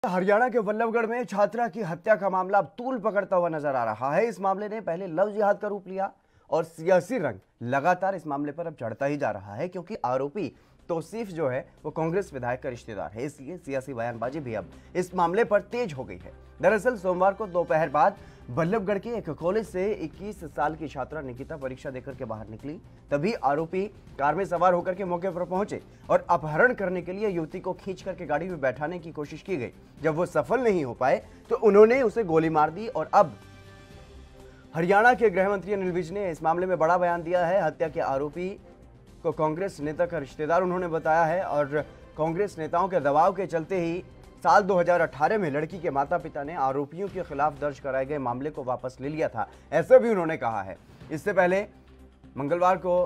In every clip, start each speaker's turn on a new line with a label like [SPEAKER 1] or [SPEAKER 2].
[SPEAKER 1] हरियाणा के बल्लभगढ़ में छात्रा की हत्या का मामला अब तूल पकड़ता हुआ नजर आ रहा है। इस मामले ने पहले लव जिहाद का रूप लिया और सियासी रंग लगातार इस मामले पर अब चढ़ता ही जा रहा है, क्योंकि आरोपी तौसीफ जो है वो कांग्रेस विधायक का रिश्तेदार है। इसलिए सियासी बयानबाजी भी अब इस मामले पर तेज हो गई है। दरअसल सोमवार को दोपहर बाद बल्लभगढ़ के एक कॉलेज से 21 साल की छात्रा निकिता परीक्षा देकर के बाहर निकली। तभी आरोपी कार में सवार होकर के मौके पर पहुंचे और अपहरण करने के लिए युवती को खींच करके गाड़ी में बैठाने की कोशिश की गई। जब वो सफल नहीं हो पाए तो उन्होंने उसे गोली मार दी। और अब हरियाणा के गृह मंत्री अनिल विज ने इस मामले में बड़ा बयान दिया है। हत्या के आरोपी को कांग्रेस नेता का रिश्तेदार उन्होंने बताया है और कांग्रेस नेताओं के दबाव के चलते ही साल 2018 में लड़की के माता पिता ने आरोपियों के खिलाफ दर्ज कराए गए मामले को वापस ले लिया था, ऐसा भी उन्होंने कहा है। इससे पहले मंगलवार को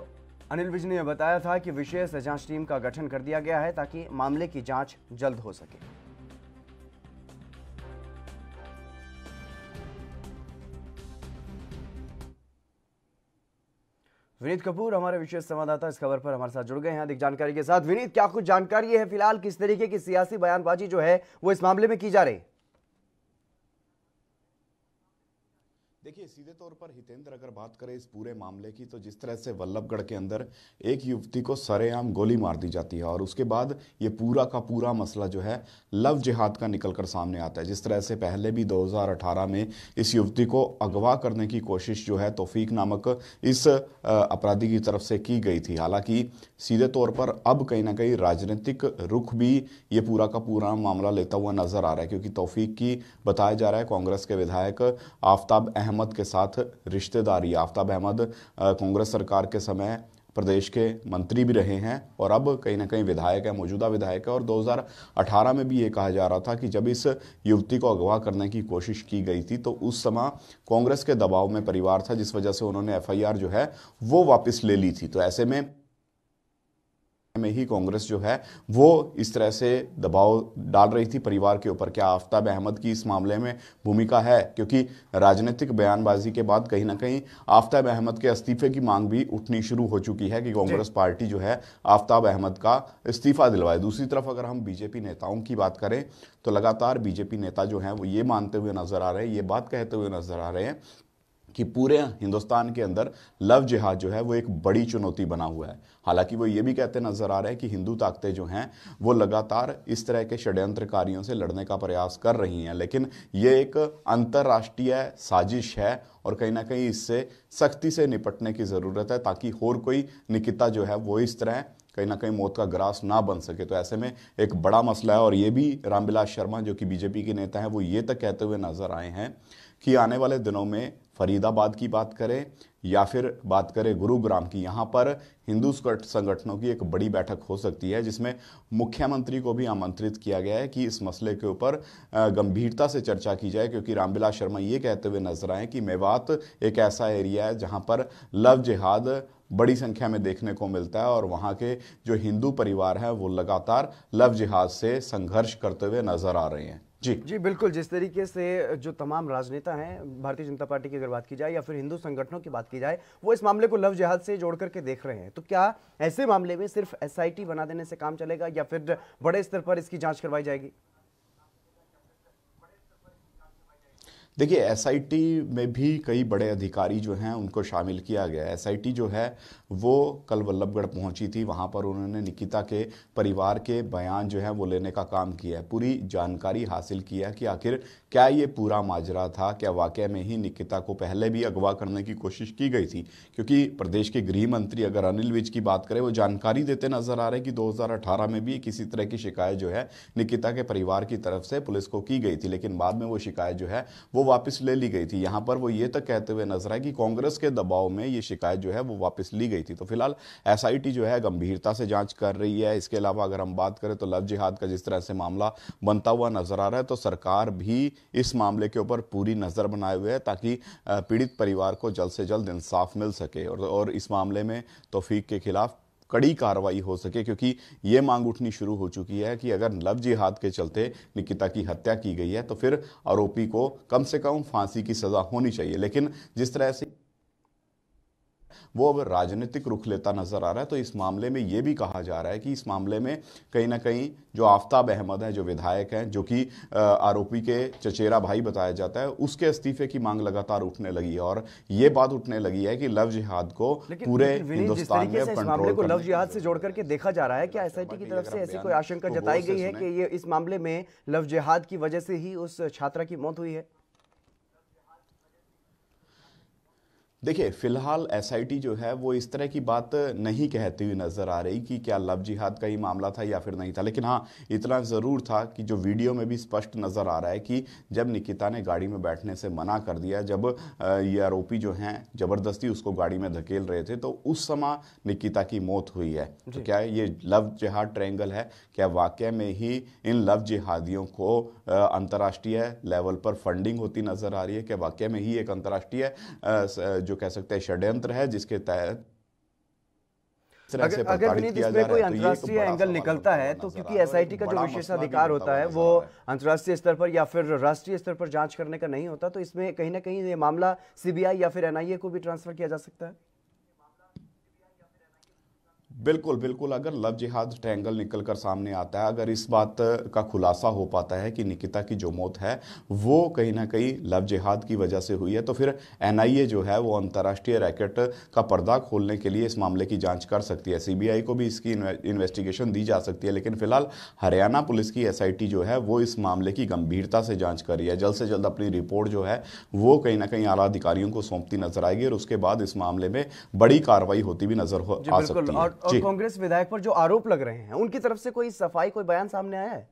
[SPEAKER 1] अनिल विज ने बताया था कि विशेष जांच टीम का गठन कर दिया गया है ताकि मामले की जांच जल्द हो सके। विनीत कपूर हमारे विशेष संवाददाता इस खबर पर हमारे साथ जुड़ गए हैं अधिक जानकारी के साथ। विनीत, क्या कुछ जानकारी है फिलहाल, किस तरीके की सियासी बयानबाजी जो है वो इस मामले में की जा रही है?
[SPEAKER 2] देखिए, सीधे तौर पर हितेंद्र, अगर बात करें इस पूरे मामले की, तो जिस तरह से बल्लभगढ़ के अंदर एक युवती को सरेआम गोली मार दी जाती है और उसके बाद ये पूरा का पूरा मसला जो है लव जिहाद का निकलकर सामने आता है। जिस तरह से पहले भी 2018 में इस युवती को अगवा करने की कोशिश जो है तौफीक नामक इस अपराधी की तरफ से की गई थी। हालांकि सीधे तौर पर अब कहीं ना कहीं राजनीतिक रुख भी ये पूरा का पूरा मामला लेता हुआ नजर आ रहा है, क्योंकि तौफीक की बताया जा रहा है कांग्रेस के विधायक आफ्ताब अहमद के साथ रिश्तेदारी। आफ्ताब अहमद कांग्रेस सरकार के समय प्रदेश के मंत्री भी रहे हैं और अब कहीं ना कहीं विधायक है, मौजूदा विधायक है। और 2018 में भी ये कहा जा रहा था कि जब इस युवती को अगवा करने की कोशिश की गई थी तो उस समय कांग्रेस के दबाव में परिवार था, जिस वजह से उन्होंने एफआईआर जो है वो वापस ले ली थी। तो ऐसे में ही कांग्रेस जो है वो इस तरह से दबाव डाल रही थी परिवार के ऊपर। क्या आफ्ताब अहमद की इस मामले में भूमिका है? क्योंकि राजनीतिक बयानबाजी के बाद कहीं ना कहीं आफ्ताब अहमद के इस्तीफे की मांग भी उठनी शुरू हो चुकी है कि कांग्रेस पार्टी जो है आफ्ताब अहमद का इस्तीफा दिलवाए। दूसरी तरफ अगर हम बीजेपी नेताओं की बात करें तो लगातार बीजेपी नेता जो हैं वो ये मानते हुए नजर आ रहे हैं, ये बात कहते हुए नजर आ रहे हैं कि पूरे हिंदुस्तान के अंदर लव जिहाद जो है वो एक बड़ी चुनौती बना हुआ है। हालांकि वो ये भी कहते नजर आ रहे हैं कि हिंदू ताकतें जो हैं वो लगातार इस तरह के षड्यंत्रकारियों से लड़ने का प्रयास कर रही हैं, लेकिन ये एक अंतर्राष्ट्रीय साजिश है और कहीं ना कहीं इससे सख्ती से निपटने की ज़रूरत है ताकि और कोई निकिता जो है वो इस तरह कहीं ना कहीं मौत का ग्रास ना बन सके। तो ऐसे में एक बड़ा मसला है और ये भी रामविलास शर्मा जो कि बीजेपी के नेता हैं वो ये तक कहते हुए नजर आए हैं कि आने वाले दिनों में फरीदाबाद की बात करें या फिर बात करें गुरुग्राम की, यहाँ पर हिंदू संगठनों की एक बड़ी बैठक हो सकती है जिसमें मुख्यमंत्री को भी आमंत्रित किया गया है कि इस मसले के ऊपर गंभीरता से चर्चा की जाए। क्योंकि रामविलास शर्मा ये कहते हुए नजर आए कि मेवात एक ऐसा एरिया है जहाँ पर लव जिहाद बड़ी संख्या में देखने को मिलता है और वहाँ के जो हिंदू परिवार हैं वो लगातार लव जिहाद से संघर्ष करते हुए नजर आ रहे हैं। जी
[SPEAKER 1] बिल्कुल, जिस तरीके से जो तमाम राजनेता हैं भारतीय जनता पार्टी की अगर बात की जाए या फिर हिंदू संगठनों की बात की जाए वो इस मामले को लव जिहाद से जोड़ करके देख रहे हैं, तो क्या ऐसे मामले में सिर्फ एसआईटी बना देने से काम चलेगा या फिर बड़े स्तर पर इसकी जांच करवाई जाएगी?
[SPEAKER 2] देखिए, एसआईटी में भी कई बड़े अधिकारी जो हैं उनको शामिल किया गया है। एसआईटी जो है वो कल बल्लभगढ़ पहुंची थी, वहां पर उन्होंने निकिता के परिवार के बयान जो है वो लेने का काम किया है, पूरी जानकारी हासिल किया कि आखिर क्या ये पूरा माजरा था, क्या वाकई में ही निकिता को पहले भी अगवा करने की कोशिश की गई थी। क्योंकि प्रदेश के गृह मंत्री अगर अनिल विज की बात करें वो जानकारी देते नजर आ रहे हैं कि 2018 में भी किसी तरह की शिकायत जो है निकिता के परिवार की तरफ से पुलिस को की गई थी, लेकिन बाद में वो शिकायत जो है वो वापस ले ली गई थी। यहां पर वो ये तक कहते हुए नजर आए कि कांग्रेस के दबाव में ये शिकायत जो है वो वापस ली गई थी। तो फिलहाल एसआईटी जो है गंभीरता से जांच कर रही है। इसके अलावा अगर हम बात करें तो लव जिहाद का जिस तरह से मामला बनता हुआ नजर आ रहा है तो सरकार भी इस मामले के ऊपर पूरी नजर बनाए हुए है ताकि पीड़ित परिवार को जल्द से जल्द इंसाफ मिल सके और इस मामले में तौफीक के खिलाफ कड़ी कार्रवाई हो सके। क्योंकि ये मांग उठनी शुरू हो चुकी है कि अगर लव जिहाद के चलते निकिता की हत्या की गई है तो फिर आरोपी को कम से कम फांसी की सजा होनी चाहिए। लेकिन जिस तरह से वो अब राजनीतिक रुख लेता नजर आ रहा है। तो इस मामले में ये भी कहा जा रहा है कि इस मामले में कहीं ना कहीं जो आफ्ताब अहमद है, जो विधायक हैं, जो कि आरोपी के चचेरा भाई बताया जाता है, उसके इस्तीफे की मांग लगातार उठने लगी है और ये बात उठने लगी है कि लव जिहाद को पूरे हिंदुस्तान में
[SPEAKER 1] कंट्रोल को लव जिहाद से जोड़ करके देखा जा रहा है, क्या एसआईटी की तरफ से ऐसी कोई आशंका जताई गई है कि ये इस मामले में लव जिहाद की वजह से ही उस छात्रा की मौत हुई है?
[SPEAKER 2] देखिए, फिलहाल एसआईटी जो है वो इस तरह की बात नहीं कहती हुई नजर आ रही कि क्या लव जिहाद का ही मामला था या फिर नहीं था। लेकिन हाँ, इतना ज़रूर था कि जो वीडियो में भी स्पष्ट नज़र आ रहा है कि जब निकिता ने गाड़ी में बैठने से मना कर दिया, जब ये आरोपी जो हैं ज़बरदस्ती उसको गाड़ी में धकेल रहे थे, तो उस समय निकिता की मौत हुई है। तो क्या ये लव जिहाद ट्रायंगल है? क्या वाकई में ही इन लव जिहादियों को अंतर्राष्ट्रीय लेवल पर फंडिंग होती नज़र आ रही है? क्या वाकई में ही एक अंतर्राष्ट्रीय जो कह सकते हैं षड्यंत्र है जिसके तहत
[SPEAKER 1] अगर विनीत इसमें कोई अंतर्राष्ट्रीय एंगल निकलता है तो क्योंकि एसआईटी का जो विशेषाधिकार होता है वो अंतर्राष्ट्रीय स्तर पर या फिर राष्ट्रीय स्तर पर जांच करने का नहीं होता, तो इसमें कहीं ना कहीं ये मामला सीबीआई या फिर एनआईए को भी ट्रांसफर किया जा सकता है।
[SPEAKER 2] बिल्कुल बिल्कुल, अगर लव जिहाद ट्रायंगल निकल कर सामने आता है, अगर इस बात का खुलासा हो पाता है कि निकिता की जो मौत है वो कहीं ना कहीं लव जिहाद की वजह से हुई है, तो फिर एनआईए जो है वो अंतर्राष्ट्रीय रैकेट का पर्दा खोलने के लिए इस मामले की जांच कर सकती है। सीबीआई को भी इसकी इन्वेस्टिगेशन दी जा सकती है। लेकिन फिलहाल हरियाणा पुलिस की एसआईटी जो है वो इस मामले की गंभीरता से जाँच कर रही है। जल्द से जल्द अपनी रिपोर्ट जो है वो कहीं ना कहीं आला अधिकारियों को सौंपती नजर आएगी और उसके बाद इस मामले में बड़ी कार्रवाई होती भी नजर आ सकती है।
[SPEAKER 1] और कांग्रेस विधायक पर जो आरोप लग रहे हैं उनकी तरफ से कोई सफाई, कोई बयान सामने आया है?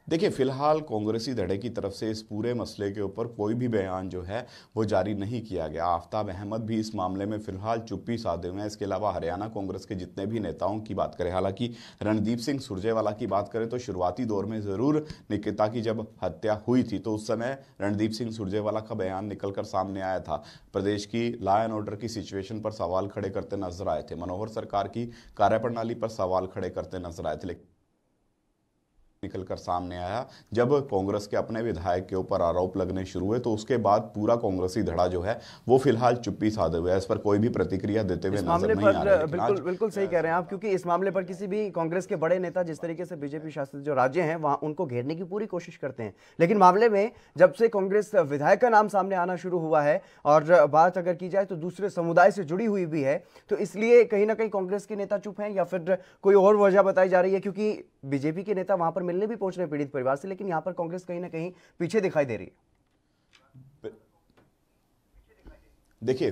[SPEAKER 2] देखिए, फिलहाल कांग्रेसी धड़े की तरफ से इस पूरे मसले के ऊपर कोई भी बयान जो है वो जारी नहीं किया गया। आफ्ताब अहमद भी इस मामले में फिलहाल चुप्पी साधे हुए हैं। इसके अलावा हरियाणा कांग्रेस के जितने भी नेताओं की बात करें, हालांकि रणदीप सिंह सुरजेवाला की बात करें तो शुरुआती दौर में ज़रूर निकिता की जब हत्या हुई थी तो उस समय रणदीप सिंह सुरजेवाला का बयान निकलकर सामने आया था। प्रदेश की लॉ एंड ऑर्डर की सिचुएशन पर सवाल खड़े करते नजर आए थे, मनोहर सरकार की कार्यप्रणाली पर सवाल खड़े करते नजर आए थे। लेकिन निकलकर सामने आया जब कांग्रेस के अपने विधायक के ऊपर आरोप लगने शुरू हुए, तो उसके बाद पूरा कांग्रेसी धड़ा जो है वो फिलहाल चुप्पी साधे हुए है। इस पर कोई भी प्रतिक्रिया देते हुए नजर नहीं आ रहा है।
[SPEAKER 1] बिल्कुल सही कह रहे हैं आप, क्योंकि इस मामले पर किसी भी कांग्रेस के बड़े नेता जिस तरीके से बीजेपी शासित जो राज्य हैं वहां उनको घेरने की पूरी कोशिश करते हैं, लेकिन मामले में जब से कांग्रेस विधायक का नाम सामने आना शुरू हुआ है और बात अगर की जाए तो दूसरे समुदाय से जुड़ी हुई भी है, तो इसलिए कहीं ना कहीं कांग्रेस के नेता चुप हैं या फिर कोई और वजह बताई जा रही है? क्योंकि बीजेपी के नेता वहां पर मिलने भी पहुंच रहे पीड़ित परिवार से, लेकिन यहां पर कांग्रेस कहीं ना कहीं पीछे दिखाई दे रही है।
[SPEAKER 2] देखिए,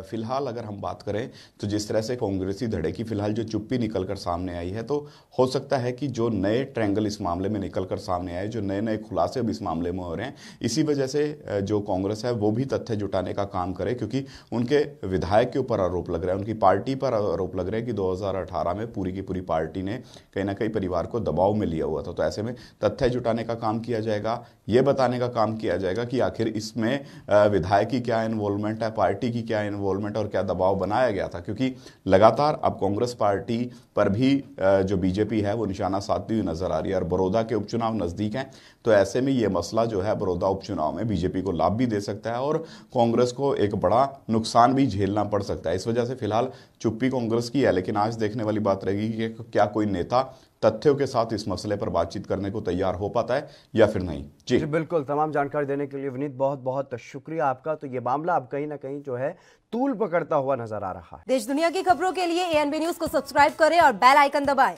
[SPEAKER 2] फिलहाल अगर हम बात करें तो जिस तरह से कांग्रेसी धड़े की फिलहाल जो चुप्पी निकलकर सामने आई है, तो हो सकता है कि जो नए ट्रायंगल इस मामले में निकलकर सामने आए, जो नए नए खुलासे अब इस मामले में हो रहे हैं, इसी वजह से जो कांग्रेस है वो भी तथ्य जुटाने का काम करे, क्योंकि उनके विधायक के ऊपर आरोप लग रहा है, उनकी पार्टी पर आरोप लग रहा है कि 2018 में पूरी की पूरी पार्टी ने कहीं ना कहीं परिवार को दबाव में लिया हुआ था। तो ऐसे में तथ्य जुटाने का काम किया जाएगा, ये बताने का काम किया जाएगा कि आखिर इसमें विधायक की क्या इन्वॉल्वमेंट है, पार्टी की क्या इन्वॉल्वमेंट और क्या दबाव बनाया गया था। क्योंकि लगातार अब कांग्रेस पार्टी पर भी जो बीजेपी है वो निशाना साधती हुई नजर आ रही है और बड़ौदा के उपचुनाव नजदीक हैं, तो ऐसे में ये मसला जो है बड़ौदा उपचुनाव में बीजेपी को लाभ भी दे सकता है और कांग्रेस को एक बड़ा नुकसान भी झेलना पड़ सकता है। इस वजह से फिलहाल चुप्पी कांग्रेस की है, लेकिन आज देखने वाली बात रहेगी कि क्या कोई नेता तथ्यों के साथ इस मसले पर बातचीत करने को तैयार हो पाता है या फिर नहीं। जी
[SPEAKER 1] बिल्कुल, तमाम जानकारी देने के लिए विनीत बहुत बहुत शुक्रिया आपका। तो ये मामला अब कहीं ना कहीं जो है तूल पकड़ता हुआ नजर आ रहा है।
[SPEAKER 3] देश दुनिया की खबरों के लिए एएनबी न्यूज को सब्सक्राइब करें और बेल आइकन दबाएं।